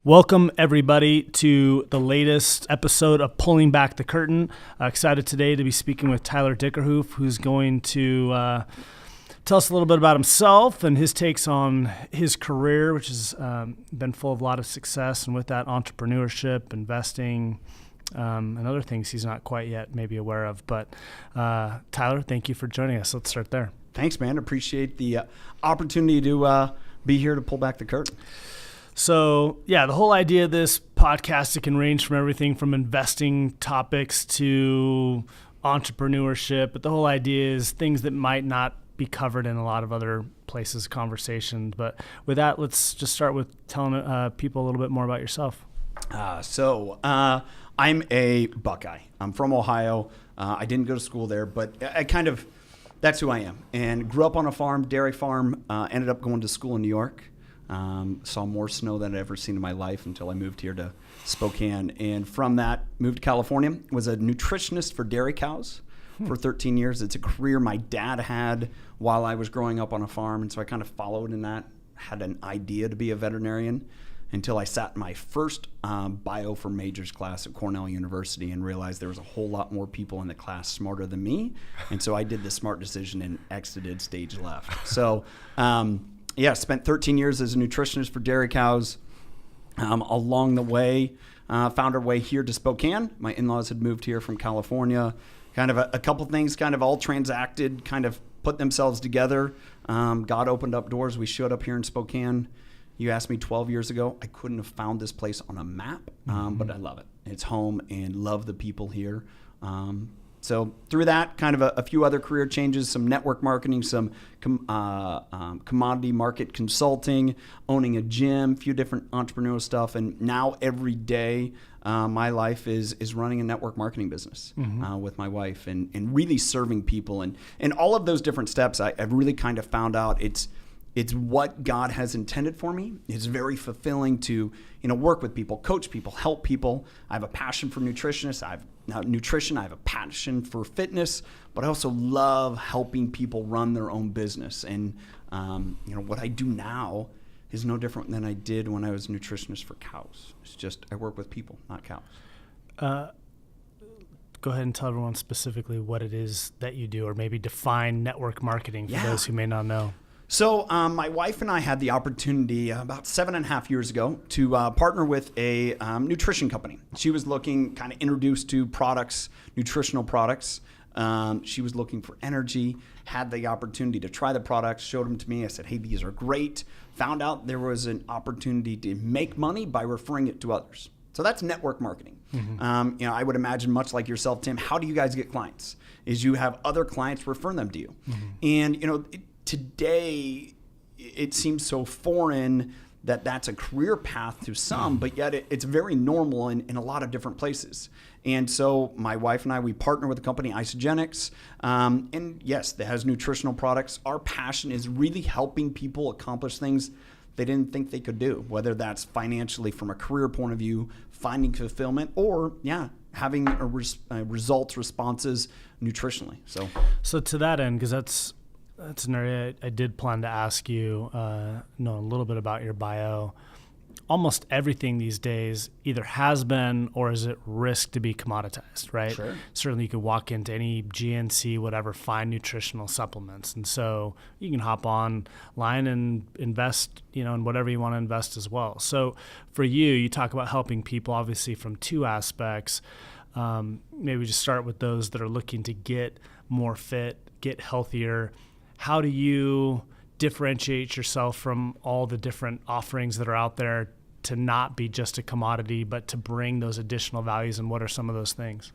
Welcome, everybody, to the latest episode of Pulling Back the Curtain. Excited today to be speaking with Tyler Dickerhoof, who's going to tell us a little bit about himself and his takes on his career, which has been full of a lot of success, and with that, entrepreneurship, investing, and other things he's not quite yet maybe aware of. But Tyler, thank you for joining us. Let's start there. Thanks, man. Appreciate the opportunity to be here to pull back the curtain. So, yeah, the whole idea of this podcast, it can range from everything from investing topics to entrepreneurship, but the whole idea is things that might not be covered in a lot of other places, conversations. But with that, let's just start with telling people a little bit more about yourself. I'm a Buckeye. I'm from Ohio. I didn't go to school there, but that's who I am. And grew up on a farm, dairy farm, ended up going to school in New York. Saw more snow than I'd ever seen in my life until I moved here to Spokane. And from that, moved to California, was a nutritionist for dairy cows for 13 years. It's a career my dad had while I was growing up on a farm. And so I kind of followed in that, had an idea to be a veterinarian until I sat in my first bio for majors class at Cornell University and realized there was a whole lot more people in the class smarter than me. And so I did the smart decision and exited stage left. So, spent 13 years as a nutritionist for dairy cows. Along the way, found our way here to Spokane. My in-laws had moved here from California. Kind of a couple things kind of all transacted, kind of put themselves together. God opened up doors. We showed up here in Spokane. You asked me 12 years ago, I couldn't have found this place on a map, but I love it. It's home and love the people here. So through that, kind of a few other career changes, some network marketing, some commodity market consulting, owning a gym, a few different entrepreneurial stuff. And now every day, my life is running a network marketing business with my wife and really serving people. And all of those different steps, I've really kind of found out it's what God has intended for me. It's very fulfilling to work with people, coach people, help people. I have a passion for nutrition. I have a passion for fitness, but I also love helping people run their own business. And what I do now is no different than I did when I was a nutritionist for cows. It's just I work with people, not cows. Go ahead and tell everyone specifically what it is that you do, or maybe define network marketing for those who may not know. So my wife and I had the opportunity about 7.5 years ago to partner with a nutrition company. She was looking, kind of introduced to products, nutritional products. She was looking for energy, had the opportunity to try the products, showed them to me. I said, hey, these are great. Found out there was an opportunity to make money by referring it to others. So that's network marketing. I would imagine much like yourself, Tim, how do you guys get clients? Is you have other clients refer them to you. And, today, it seems so foreign that that's a career path to some, but yet it's very normal in a lot of different places. And so my wife and I, we partner with the company Isogenics. And yes, that has nutritional products. Our passion is really helping people accomplish things they didn't think they could do, whether that's financially from a career point of view, finding fulfillment, or having results, responses nutritionally. So to that end, because that's an area I did plan to ask you, know a little bit about your bio. Almost everything these days either has been or is at risk to be commoditized, right? Sure. Certainly you could walk into any GNC, whatever, find nutritional supplements. And so you can hop online and invest, in whatever you want to invest as well. So for you talk about helping people obviously from two aspects. Maybe just start with those that are looking to get more fit, get healthier. How do you differentiate yourself from all the different offerings that are out there to not be just a commodity, but to bring those additional values? And what are some of those things?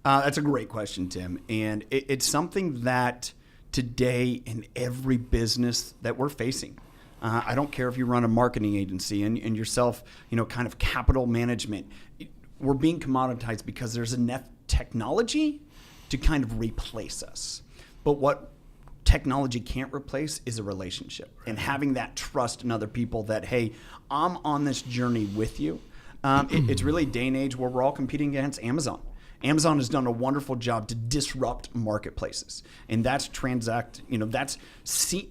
That's a great question, Tim. And it's something that today in every business that we're facing, I don't care if you run a marketing agency and yourself, kind of capital management, we're being commoditized because there's enough technology to kind of replace us. But what technology can't replace is a relationship, and having that trust in other people that, hey, I'm on this journey with you. It's really a day and age where we're all competing against Amazon. Amazon has done a wonderful job to disrupt marketplaces. And that's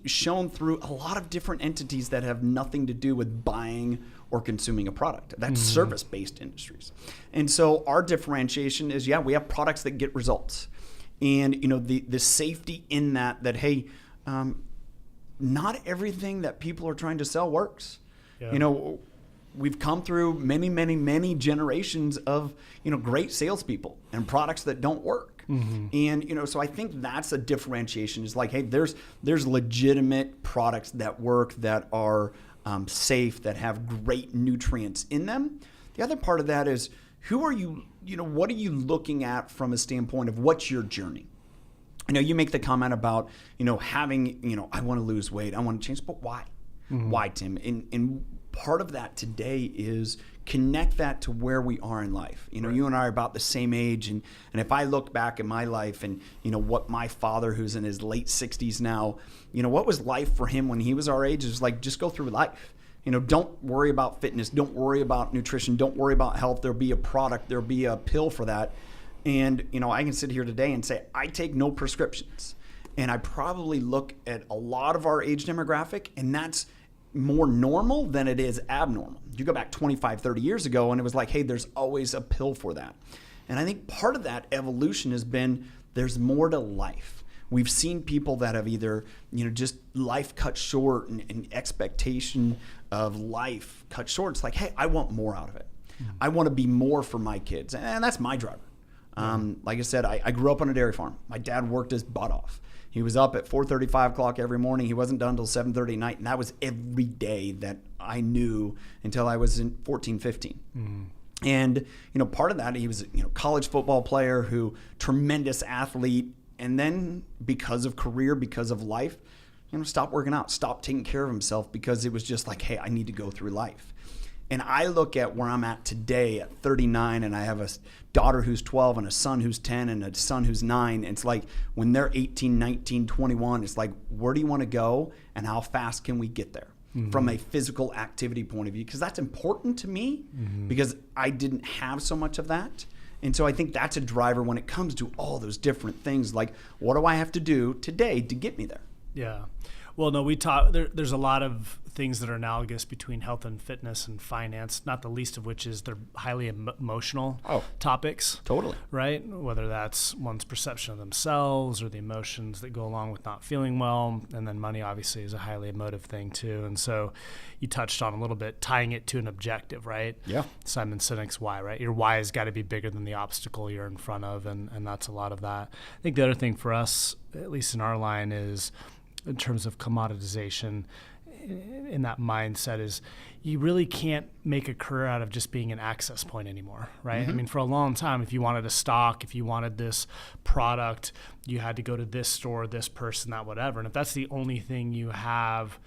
shown through a lot of different entities that have nothing to do with buying or consuming a product. That's service-based industries. And so our differentiation is, we have products that get results. And, the safety in that, hey, not everything that people are trying to sell works. Yeah. We've come through many, many, many generations of, great salespeople and products that don't work. And, so I think that's a differentiation is like, hey, there's legitimate products that work, that are safe, that have great nutrients in them. The other part of that is, who are you, what are you looking at from a standpoint of what's your journey? You make the comment about, having, I want to lose weight, I want to change, but why? Why, Tim? And part of that today is connect that to where we are in life. Right. You and I are about the same age. And if I look back at my life and, what my father, who's in his late 60s now, what was life for him when he was our age? It was like, just go through life. Don't worry about fitness. Don't worry about nutrition. Don't worry about health. There'll be a product. There'll be a pill for that. And, I can sit here today and say, I take no prescriptions. And I probably look at a lot of our age demographic, and that's more normal than it is abnormal. You go back 25, 30 years ago, and it was like, hey, there's always a pill for that. And I think part of that evolution has been there's more to life. We've seen people that have either, just life cut short and expectation of life cut short. It's like, hey, I want more out of it. I want to be more for my kids. And that's my driver. Like I said, I grew up on a dairy farm. My dad worked his butt off. He was up at 4:30, 5 o'clock every morning. He wasn't done until 7:30 at night. And that was every day that I knew until I was in 14, 15. And, part of that, he was, college football player who tremendous athlete. And then because of career, because of life, stopped working out, stopped taking care of himself because it was just like, hey, I need to go through life. And I look at where I'm at today at 39, and I have a daughter who's 12 and a son who's 10 and a son who's 9. It's like when they're 18, 19, 21, it's like, where do you want to go and how fast can we get there from a physical activity point of view? Because that's important to me because I didn't have so much of that. And so I think that's a driver when it comes to all those different things. Like, what do I have to do today to get me there? Yeah. Well, no, we talk. There's a lot of things that are analogous between health and fitness and finance, not the least of which is they're highly emotional topics. Totally. Right? Whether that's one's perception of themselves or the emotions that go along with not feeling well. And then money obviously is a highly emotive thing too. And so you touched on a little bit tying it to an objective, right? Yeah. Simon Sinek's why, right? Your why has got to be bigger than the obstacle you're in front of. And that's a lot of that. I think the other thing for us, at least in our line, is in terms of commoditization in that mindset is you really can't make a career out of just being an access point anymore, right? I mean, for a long time, if you wanted a stock, if you wanted this product, you had to go to this store, this person, that whatever. And if that's the only thing you have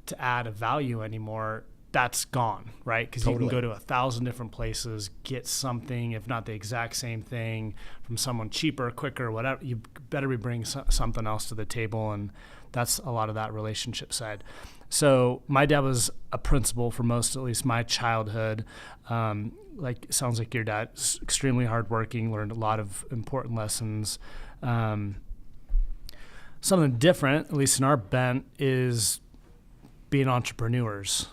to add a value anymore, that's gone, right? Because you can go to 1,000 different places, get something, if not the exact same thing, from someone cheaper, quicker, whatever. You better be bringing something else to the table, and that's a lot of that relationship side. So my dad was a principal for most, at least my childhood. Sounds like your dad's extremely hardworking, learned a lot of important lessons. Something different, at least in our bent, is being entrepreneurs.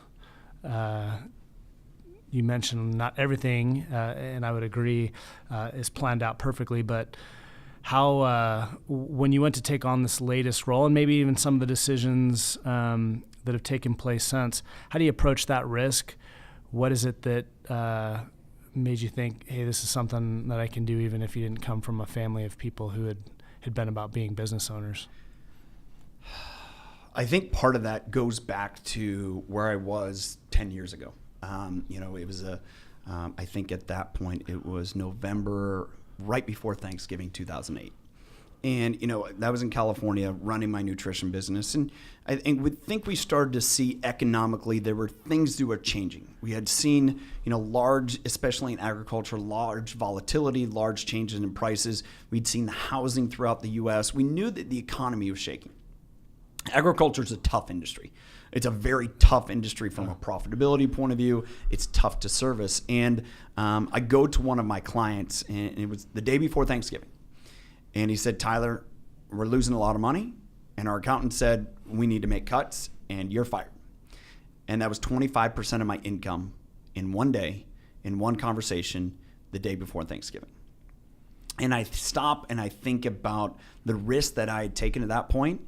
You mentioned not everything, and I would agree, is planned out perfectly, but how, when you went to take on this latest role, and maybe even some of the decisions that have taken place since, how do you approach that risk? What is it that made you think, hey, this is something that I can do even if you didn't come from a family of people who had been about being business owners? I think part of that goes back to where I was 10 years ago. It was I think at that point it was November, right before Thanksgiving 2008. And, that was in California running my nutrition business. And I think we started to see economically there were things that were changing. We had seen, large, especially in agriculture, large volatility, large changes in prices. We'd seen the housing throughout the U.S. We knew that the economy was shaking. Agriculture is a tough industry. It's a very tough industry from a profitability point of view. It's tough to service. And I go to one of my clients, and it was the day before Thanksgiving. And he said, Tyler, we're losing a lot of money. And our accountant said, we need to make cuts, and you're fired. And that was 25% of my income in one day, in one conversation, the day before Thanksgiving. And I stop and I think about the risk that I had taken at that point,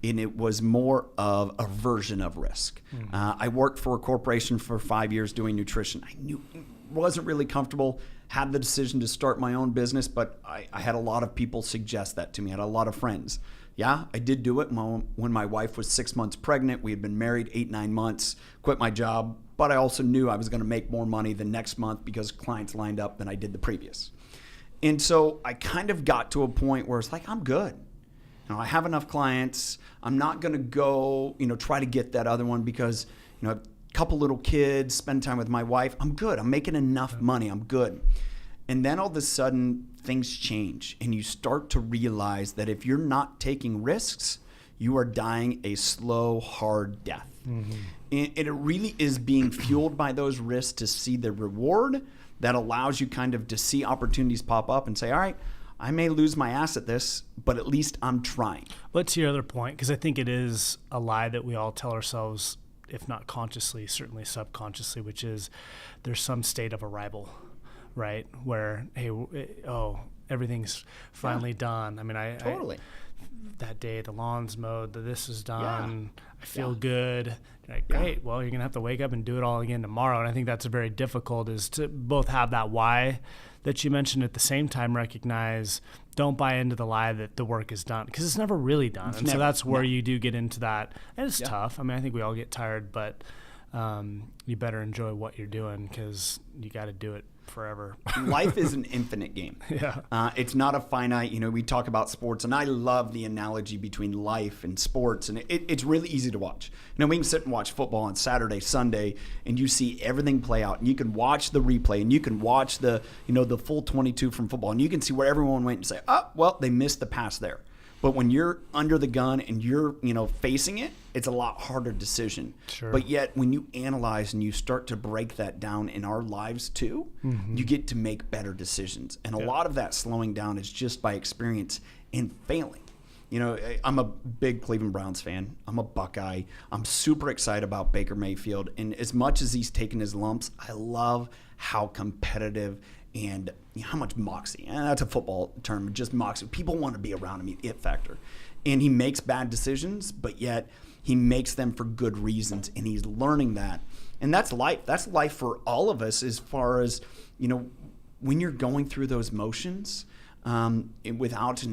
and it was more of a version of risk. I worked for a corporation for 5 years doing nutrition. I knew wasn't really comfortable, had the decision to start my own business, but I had a lot of people suggest that to me. I had a lot of friends. Yeah, I did do it when my wife was 6 months pregnant. We had been married 8-9 months, quit my job, but I also knew I was going to make more money the next month because clients lined up than I did the previous. And so I kind of got to a point where it's like, I'm good. I have enough clients. I'm not going to go, try to get that other one because, I have a couple little kids, spend time with my wife. I'm good. I'm making enough money. I'm good. And then all of a sudden things change and you start to realize that if you're not taking risks, you are dying a slow, hard death. Mm-hmm. And it really is being fueled by those risks to see the reward that allows you kind of to see opportunities pop up and say, all right, I may lose my ass at this, but at least I'm trying. What's your other point? Because I think it is a lie that we all tell ourselves, if not consciously, certainly subconsciously, which is there's some state of arrival, right? Where, hey, everything's finally done. I mean, totally. That day, the lawn's mowed, this is done, I feel good. Like, great, well, you're going to have to wake up and do it all again tomorrow. And I think that's very difficult, is to both have that why that you mentioned, at the same time recognize, don't buy into the lie that the work is done, because it's never really done. So that's where you do get into that. And it's tough. I mean, I think we all get tired, but you better enjoy what you're doing, because you got to do it forever. Life is an infinite game. It's not a finite, we talk about sports, and I love the analogy between life and sports, and it's really easy to watch. We can sit and watch football on Saturday, Sunday, and you see everything play out, and you can watch the replay, and you can watch the full 22 from football, and you can see where everyone went and say, oh, well, they missed the pass there. But when you're under the gun and you're, facing it, it's a lot harder decision. Sure. But yet when you analyze and you start to break that down in our lives too, you get to make better decisions. And a lot of that slowing down is just by experience and failing. I'm a big Cleveland Browns fan. I'm a Buckeye. I'm super excited about Baker Mayfield. And as much as he's taken his lumps, I love how competitive and how much moxie, and that's a football term, just moxie. People want to be around him, it factor. And he makes bad decisions, but yet he makes them for good reasons, and he's learning that. And that's life. That's life for all of us, as far as, when you're going through those motions without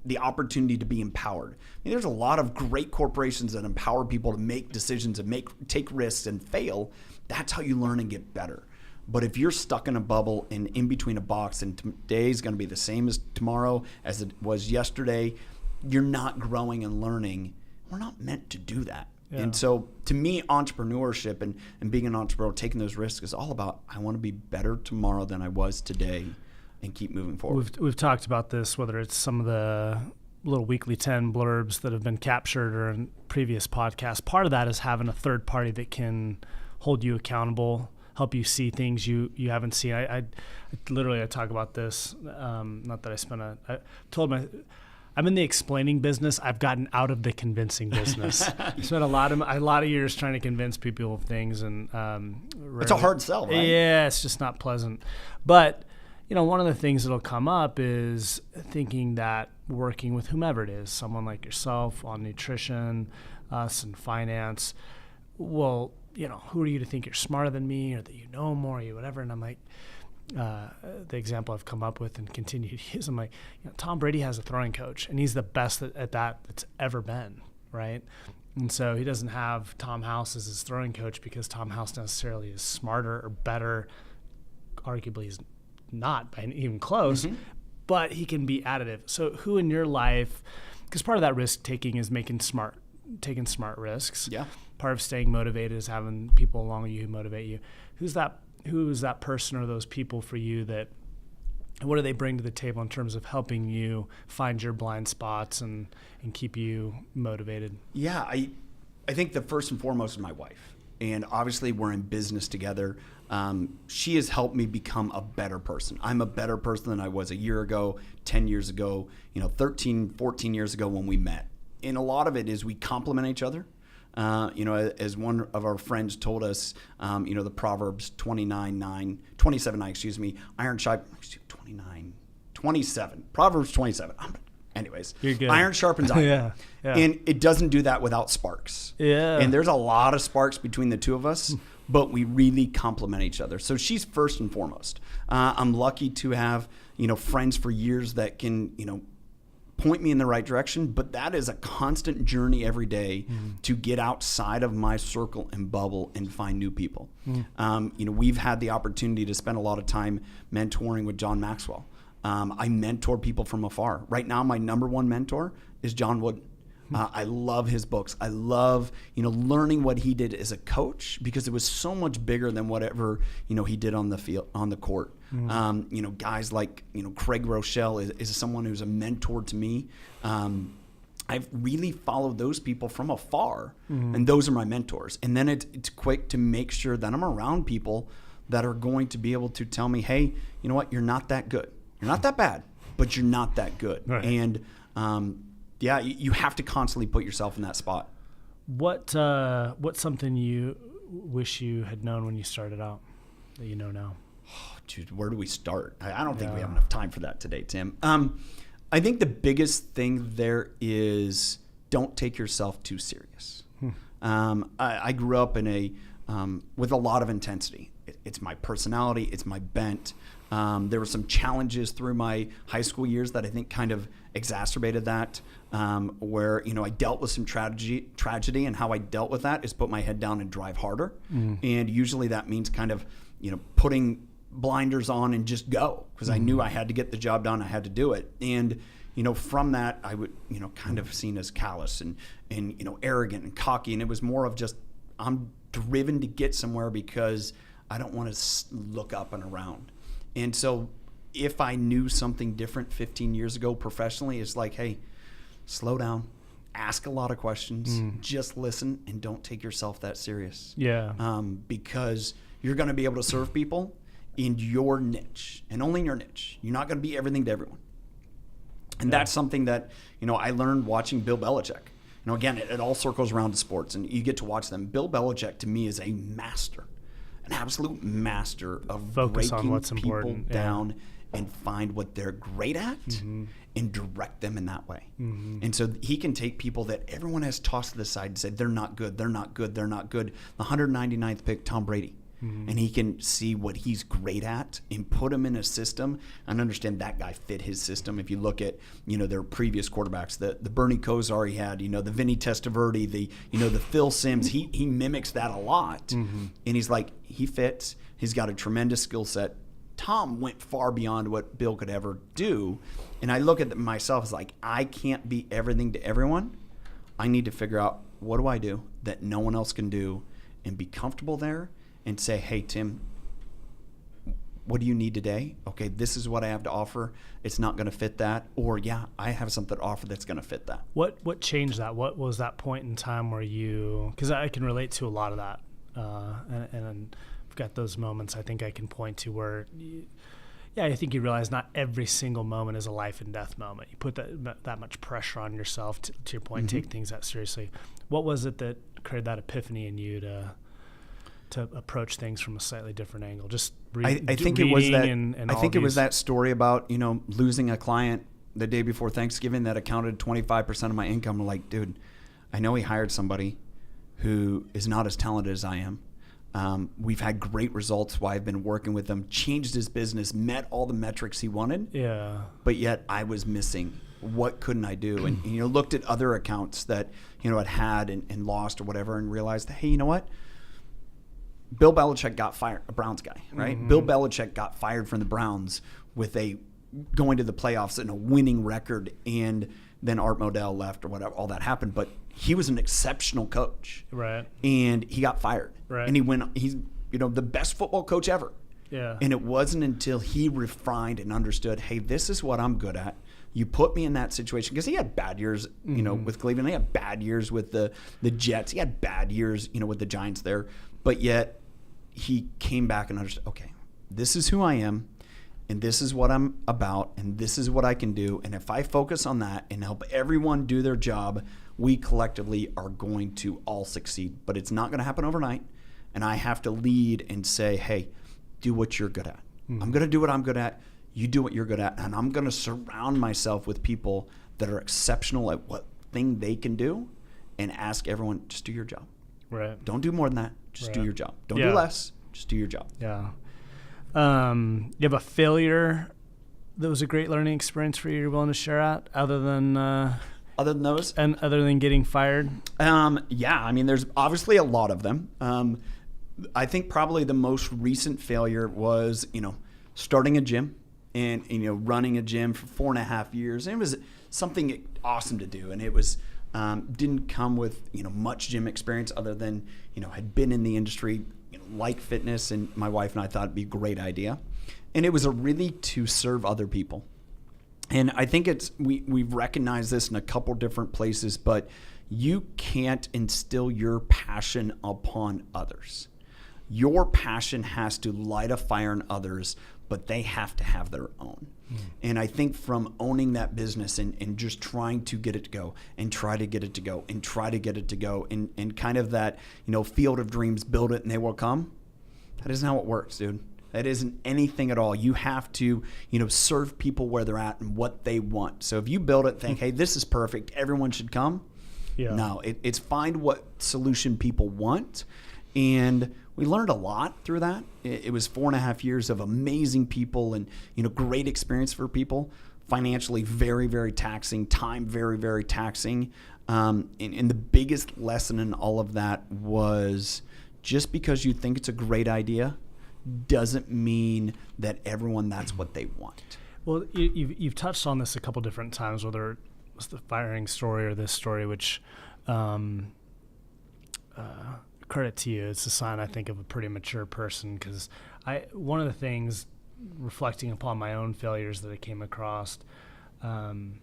the opportunity to be empowered. There's a lot of great corporations that empower people to make decisions and take risks and fail. That's how you learn and get better. But if you're stuck in a bubble and in between a box, and today's going to be the same as tomorrow as it was yesterday, you're not growing and learning. We're not meant to do that. Yeah. And so to me, entrepreneurship and being an entrepreneur, taking those risks, is all about, I want to be better tomorrow than I was today and keep moving forward. We've talked about this, whether it's some of the little weekly 10 blurbs that have been captured or in previous podcasts. Part of that is having a third party that can hold you accountable, help you see things you haven't seen. I literally talk about this. Not that I'm in the explaining business. I've gotten out of the convincing business. I spent a lot of years trying to convince people of things, and it's a hard sell, right? Yeah, it's just not pleasant. But one of the things that'll come up is thinking that working with whomever it is, someone like yourself on nutrition, us in finance, well, who are you to think you're smarter than me, or that you know more, or you whatever? And I'm like, the example I've come up with and continue to use, I'm like, Tom Brady has a throwing coach, and he's the best at that that's ever been, right? And so he doesn't have Tom House as his throwing coach because Tom House necessarily is smarter or better. Arguably, he's not by even close, but he can be additive. So who in your life, because part of that risk taking is taking smart risks. Yeah. Part of staying motivated is having people along with you who motivate you. Who is that person or those people for you that, what do they bring to the table in terms of helping you find your blind spots and keep you motivated? Yeah, I think the first and foremost is my wife. And obviously we're in business together. She has helped me become a better person. I'm a better person than I was a year ago, 10 years ago, 13, 14 years ago when we met. And a lot of it is we complement each other. As one of our friends told us, the Proverbs 27:9, iron sharpens 27. Proverbs 27. Anyways, iron sharpens iron. Yeah. And it doesn't do that without sparks. Yeah. And there's a lot of sparks between the two of us, but we really complement each other. So she's first and foremost. I'm lucky to have, friends for years that can, point me in the right direction, but that is a constant journey every day to get outside of my circle and bubble and find new people. We've had the opportunity to spend a lot of time mentoring with John Maxwell. I mentor people from afar. Right now, my number one mentor is John Wooden. I love his books. I love, learning what he did as a coach because it was so much bigger than whatever, he did on the field, on the court. Guys like, Craig Rochelle is someone who's a mentor to me. I've really followed those people from afar, and those are my mentors. And then it's quick to make sure that I'm around people that are going to be able to tell me, hey, you know what, you're not that good. You're not that bad, but you're not that good. Right. And you have to constantly put yourself in that spot. What's something you wish you had known when you started out that you know now? Oh, dude, where do we start? I don't think we have enough time for that today, Tim. I think the biggest thing there is don't take yourself too serious. I grew up in with a lot of intensity. It's my personality. It's my bent. There were some challenges through my high school years that I think kind of exacerbated that, where, I dealt with some tragedy, and how I dealt with that is put my head down and drive harder. And usually that means kind of, putting blinders on and just go, because I knew I had to get the job done. I had to do it. And, from that I would, kind of seen as callous and arrogant and cocky. And it was more of just, I'm driven to get somewhere because I don't want to look up and around. And so if I knew something different 15 years ago professionally, it's like, hey, slow down, ask a lot of questions, just listen, and don't take yourself that serious. Yeah. Because you're going to be able to serve people in your niche and only in your niche. You're not going to be everything to everyone. And that's something that, I learned watching Bill Belichick. Again, it all circles around to sports, and you get to watch them. Bill Belichick, to me, is a master. An absolute master of focus on breaking what's people important down and find what they're great at and direct them in that way. And so he can take people that everyone has tossed to the side and said, they're not good, they're not good, they're not good. The 199th pick, Tom Brady. And he can see what he's great at and put him in a system and understand that guy fit his system. If you look at, their previous quarterbacks, the Bernie Kosar he had, the Vinny Testaverde, the Phil Simms, he mimics that a lot. And he's like, he fits. He's got a tremendous skill set. Tom went far beyond what Bill could ever do. And I look at myself as like, I can't be everything to everyone. I need to figure out, what do I do that no one else can do, and be comfortable there and say, hey, Tim, what do you need today? Okay, this is what I have to offer. It's not going to fit that. Or, yeah, I have something to offer that's going to fit that. What changed that? What was that point in time where you – because I can relate to a lot of that. And I've got those moments I think I can point to where I think you realize not every single moment is a life and death moment. You put that much pressure on yourself to your point, take things that seriously. What was it that created that epiphany in you to approach things from a slightly different angle? Just I think it was that. I think it was that story about losing a client the day before Thanksgiving that accounted 25% of my income. I'm like, dude, I know he hired somebody who is not as talented as I am. We've had great results while I've been working with him. Changed his business, met all the metrics he wanted. Yeah. But yet I was missing. What couldn't I do? And looked at other accounts that had and lost or whatever, and realized, hey, you know what? Bill Belichick got fired, a Browns guy, right? Bill Belichick got fired from the Browns with going to the playoffs and a winning record, and then Art Modell left or whatever, all that happened. But he was an exceptional coach. Right. And he got fired. Right. And he's the best football coach ever. Yeah. And it wasn't until he refined and understood, hey, this is what I'm good at. You put me in that situation, because he had bad years, with Cleveland. He had bad years with the Jets. He had bad years, with the Giants there. But yet he came back and understood, okay, this is who I am, and this is what I'm about, and this is what I can do. And if I focus on that and help everyone do their job, we collectively are going to all succeed. But it's not going to happen overnight. And I have to lead and say, hey, do what you're good at. I'm going to do what I'm good at. You do what you're good at. And I'm going to surround myself with people that are exceptional at what thing they can do, and ask everyone, just do your job. Right. Don't do more than that. Just do your job. Don't Yeah. do less. Just do your job. Yeah. You have a failure that was a great learning experience for you you're willing to share out, other than those? and other than getting fired? Yeah. I mean, there's obviously a lot of them. I think probably the most recent failure was, starting a gym and, running a gym for 4.5 years. And it was something awesome to do. And it was, didn't come with, much gym experience other than, had been in the industry, like fitness, and my wife and I thought it'd be a great idea. And it was really to serve other people. And I think we've recognized this in a couple different places, but you can't instill your passion upon others. Your passion has to light a fire in others, but they have to have their own. And I think from owning that business and just trying to get it to go and try to get it to go and try to get it to go and kind of that, field of dreams, build it and they will come. That isn't how it works, dude. That isn't anything at all. You have to, serve people where they're at and what they want. So if you build it, think, hey, this is perfect, everyone should come. Yeah. No, it's find what solution people want. And we learned a lot through that. It was 4.5 years of amazing people and, great experience for people. Financially, very, very taxing. Time, very, very taxing. And the biggest lesson in all of that was just because you think it's a great idea doesn't mean that everyone, that's what they want. Well, you've touched on this a couple different times, whether it was the firing story or this story, which credit to you. It's a sign, I think, of a pretty mature person, because one of the things, reflecting upon my own failures that I came across, and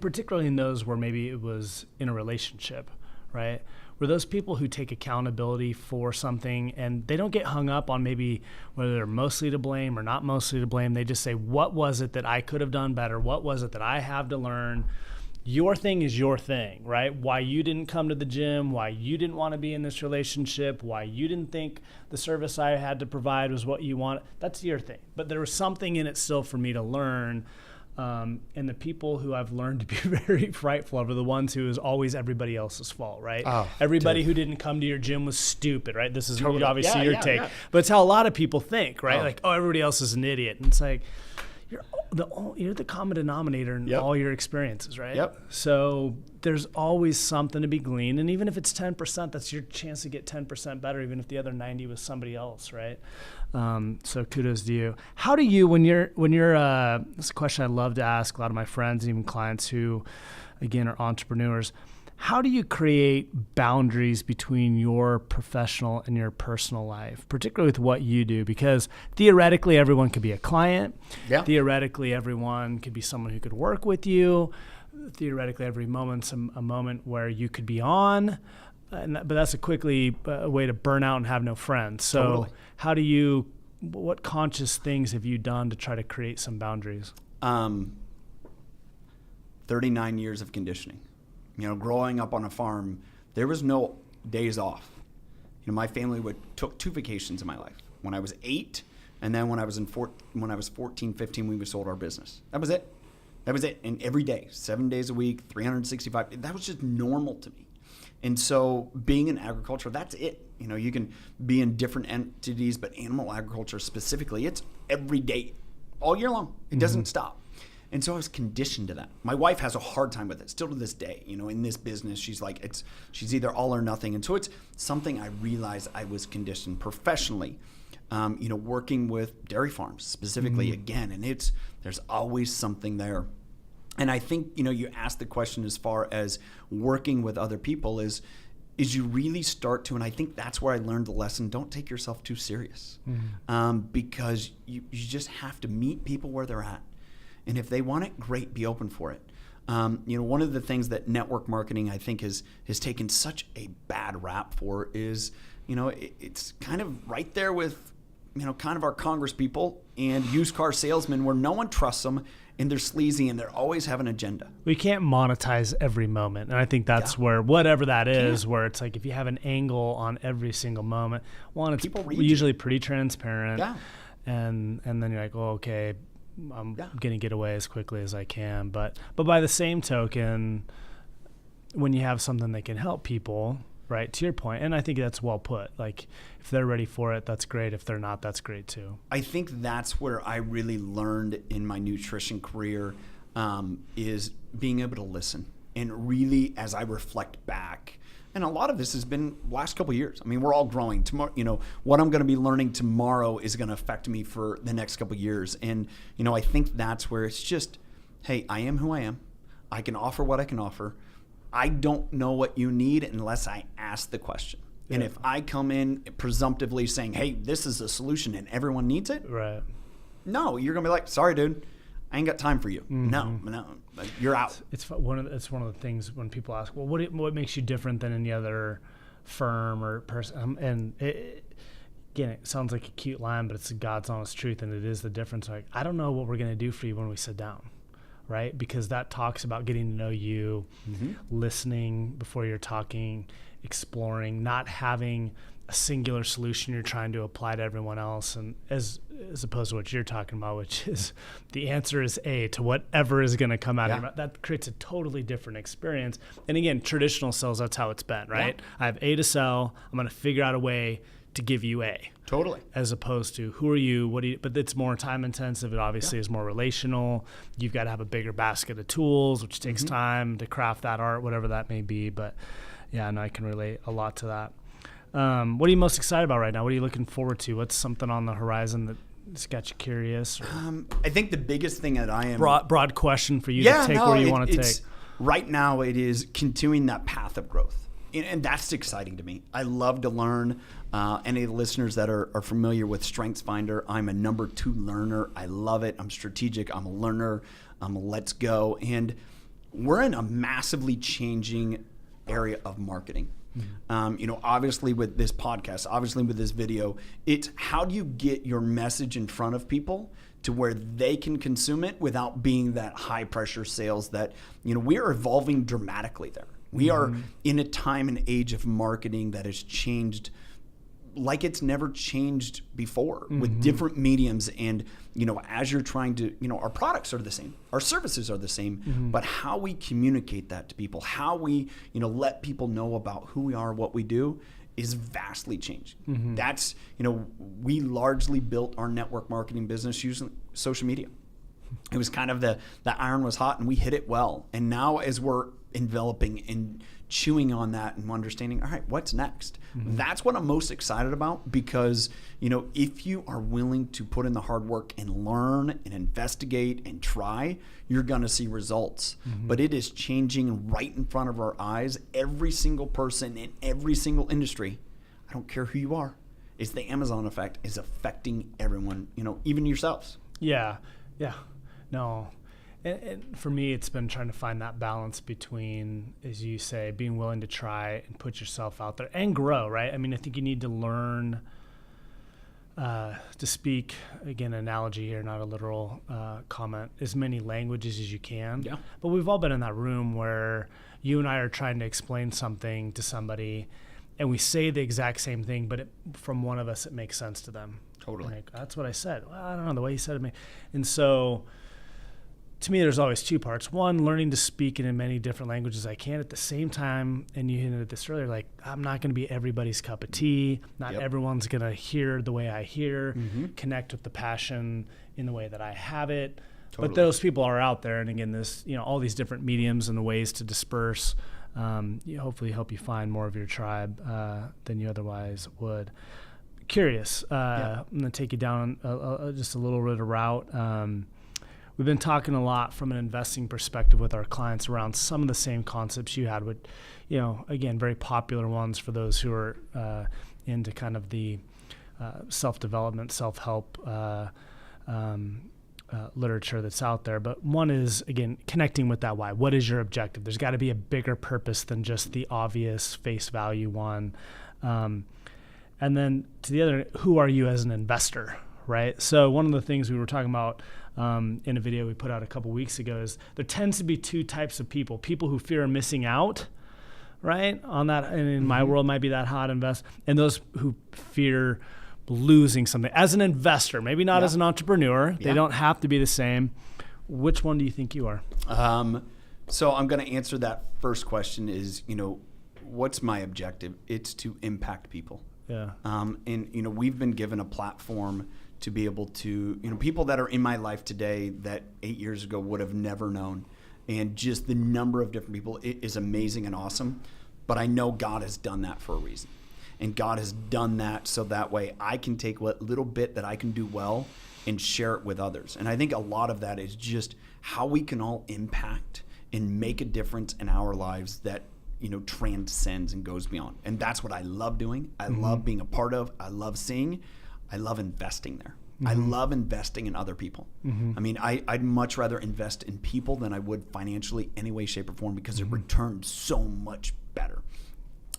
particularly in those where maybe it was in a relationship, right? Were those people who take accountability for something and they don't get hung up on maybe whether they're mostly to blame or not mostly to blame. They just say, what was it that I could have done better? What was it that I have to learn? Your thing is your thing, right? Why you didn't come to the gym, why you didn't want to be in this relationship, why you didn't think the service I had to provide was what you want. That's your thing. But there was something in it still for me to learn. And the people who I've learned to be very frightful of are the ones who is always everybody else's fault, right? Oh, everybody who didn't come to your gym was stupid, right? This is totally. Obviously your take. Yeah. But it's how a lot of people think, right? Like, everybody else is an idiot. And it's like, you're the common denominator in all your experiences, right? Yep. So there's always something to be gleaned. And even if it's 10%, that's your chance to get 10% better, even if the other 90 was somebody else, right? So kudos to you. How do you, when you're this is a question I love to ask a lot of my friends, even clients who, again, are entrepreneurs. How do you create boundaries between your professional and your personal life, particularly with what you do? Because theoretically, everyone could be a client. Yeah. Theoretically, everyone could be someone who could work with you. Theoretically, every moment's a moment where you could be on. But that's a way to burn out and have no friends. So totally. What conscious things have you done to try to create some boundaries? 39 years of conditioning. Growing up on a farm, there was no days off. My family took 2 vacations in my life. When I was 8, and then when I was 14, 15, we sold our business. That was it. And every day, 7 days a week, 365. That was just normal to me. And so being in agriculture, that's it. You can be in different entities, but animal agriculture specifically, it's every day, all year long. It doesn't stop. And so I was conditioned to that. My wife has a hard time with it still to this day. In this business, she's like, she's either all or nothing. And so it's something I realized I was conditioned professionally, working with dairy farms specifically again. And there's always something there. And I think, you asked the question as far as working with other people is you really start to, and I think that's where I learned the lesson, don't take yourself too serious. Because you just have to meet people where they're at. And if they want it, great, be open for it. One of the things that network marketing, I think, has taken such a bad rap for is, it's kind of right there with, kind of our Congress people and used car salesmen where no one trusts them and they're sleazy and they're always have an agenda. We can't monetize every moment. And I think that's where, whatever that is, where it's like if you have an angle on every single moment, one, it's usually pretty transparent. Yeah. And then you're like, well, okay, I'm going to get away as quickly as I can. But by the same token, when you have something that can help people, right, to your point, and I think that's well put. Like, if they're ready for it, that's great. If they're not, that's great too. I think that's where I really learned in my nutrition career is being able to listen. And really, as I reflect back, and a lot of this has been last couple of years. I mean, we're all growing. Tomorrow, what I'm going to be learning tomorrow is going to affect me for the next couple of years. And, I think that's where it's just, hey, I am who I am. I can offer what I can offer. I don't know what you need unless I ask the question. Yeah. And if I come in presumptively saying, hey, this is a solution and everyone needs it. Right. No, you're going to be like, sorry, dude, I ain't got time for you. Mm-hmm. No, you're out. It's one of the things when people ask, well, what makes you different than any other firm or person? Again, it sounds like a cute line, but it's God's honest truth, and it is the difference. Like, I don't know what we're going to do for you when we sit down. Right? Because that talks about getting to know you, listening before you're talking, exploring, not having a singular solution you're trying to apply to everyone else, and as opposed to what you're talking about, which is the answer is A to whatever is going to come out of your mouth. That creates a totally different experience. And again, traditional sales, that's how it's been, right? Yeah. I have A to sell. I'm going to figure out a way to give you A. Totally. As opposed to who are you, what do you, but it's more time intensive. It obviously is more relational. You've got to have a bigger basket of tools, which takes time to craft that art, whatever that may be. But yeah, and I can relate a lot to that. What are you most excited about right now? What are you looking forward to? What's something on the horizon that's got you curious? I think the biggest thing that I am... Broad question for you to take where you want to take. Right now it is continuing that path of growth. And that's exciting to me. I love to learn. Any of the listeners that are familiar with StrengthsFinder, I'm a number 2 learner. I love it. I'm strategic. I'm a learner. I'm a let's go. And we're in a massively changing area of marketing. Obviously with this podcast, obviously with this video, it's how do you get your message in front of people to where they can consume it without being that high pressure sales that, we are evolving dramatically there. We are in a time and age of marketing that has changed like it's never changed before with different mediums. And, as you're trying to, our products are the same, our services are the same, but how we communicate that to people, how we, let people know about who we are, what we do is vastly changed. That's, we largely built our network marketing business using social media. It was kind of the iron was hot and we hit it well. And now as we're enveloping and chewing on that and understanding, all right, what's next? That's what I'm most excited about because, if you are willing to put in the hard work and learn and investigate and try, you're going to see results. But it is changing right in front of our eyes. Every single person in every single industry, I don't care who you are, it's the Amazon effect is affecting everyone, even yourselves. Yeah. No. And for me, it's been trying to find that balance between, as you say, being willing to try and put yourself out there and grow, right? I mean, I think you need to learn to speak, again, analogy here, not a literal comment, as many languages as you can. Yeah. But we've all been in that room where you and I are trying to explain something to somebody and we say the exact same thing, but from one of us, it makes sense to them. Totally. Like, that's what I said. Well, I don't know, the way you said it. And so... to me, there's always 2 parts. One, learning to speak in as many different languages as I can at the same time. And you hinted at this earlier, like, I'm not going to be everybody's cup of tea. Not everyone's going to hear the way I hear, connect with the passion in the way that I have it. Totally. But those people are out there. And again, this, all these different mediums and the ways to disperse, hopefully help you find more of your tribe than you otherwise would. Curious. I'm going to take you down just a little bit of route. We've been talking a lot from an investing perspective with our clients around some of the same concepts you had with, again, very popular ones for those who are into kind of the self-development, self-help literature that's out there, but one is, again, connecting with that why. What is your objective? There's got to be a bigger purpose than just the obvious face value one. And then to the other, who are you as an investor, right? So one of the things we were talking about in a video we put out a couple weeks ago is there tends to be two types of people who fear missing out, right? On that, and in my world might be that hot invest, and those who fear losing something as an investor, maybe not as an entrepreneur. They don't have to be the same. Which one do you think you are? So I'm going to answer that first question is, what's my objective? It's to impact people. Yeah. And we've been given a platform to be able to, people that are in my life today that 8 years ago would have never known. And just the number of different people is amazing and awesome. But I know God has done that for a reason. And God has done that so that way I can take what little bit that I can do well and share it with others. And I think a lot of that is just how we can all impact and make a difference in our lives that, transcends and goes beyond. And that's what I love doing. I love being a part of. I love seeing. I love investing there. I love investing in other people. I mean, I'd much rather invest in people than I would financially any way, shape, or form because it returns so much better.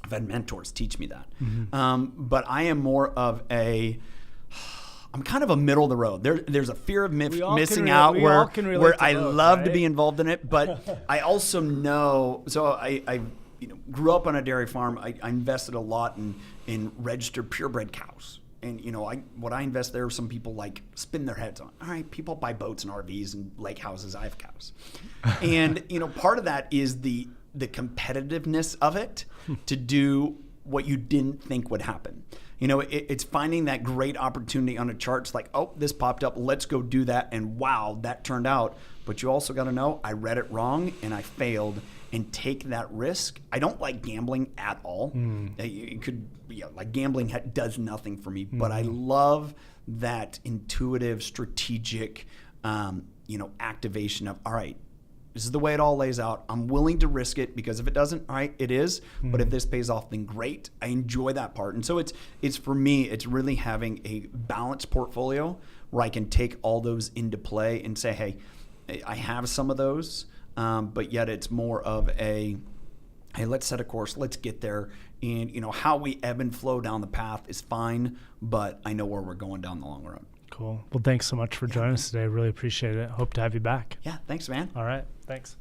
I've had mentors teach me that. But I am more of I'm kind of a middle of the road. There's a fear of missing out where I love to be involved in it, but I also know, so I grew up on a dairy farm. I invested a lot in registered purebred cows. And, what I invest there, some people spin their heads on. All right, people buy boats and RVs and lake houses. I have cows. And, part of that is the competitiveness of it to do what you didn't think would happen. It's finding that great opportunity on a chart. It's like, oh, this popped up. Let's go do that. And wow, that turned out. But you also got to know I read it wrong and I failed. And take that risk. I don't like gambling at all. Gambling does nothing for me. But I love that intuitive, strategic, activation of, all right, this is the way it all lays out. I'm willing to risk it because if it doesn't, all right, it is. But if this pays off, then great. I enjoy that part. And so it's for me, it's really having a balanced portfolio where I can take all those into play and say, hey, I have some of those. But yet it's more of hey, let's set a course, let's get there. And, how we ebb and flow down the path is fine, but I know where we're going down the long road. Cool. Well, thanks so much for joining us today. I really appreciate it. Hope to have you back. Yeah, thanks, man. All right. Thanks.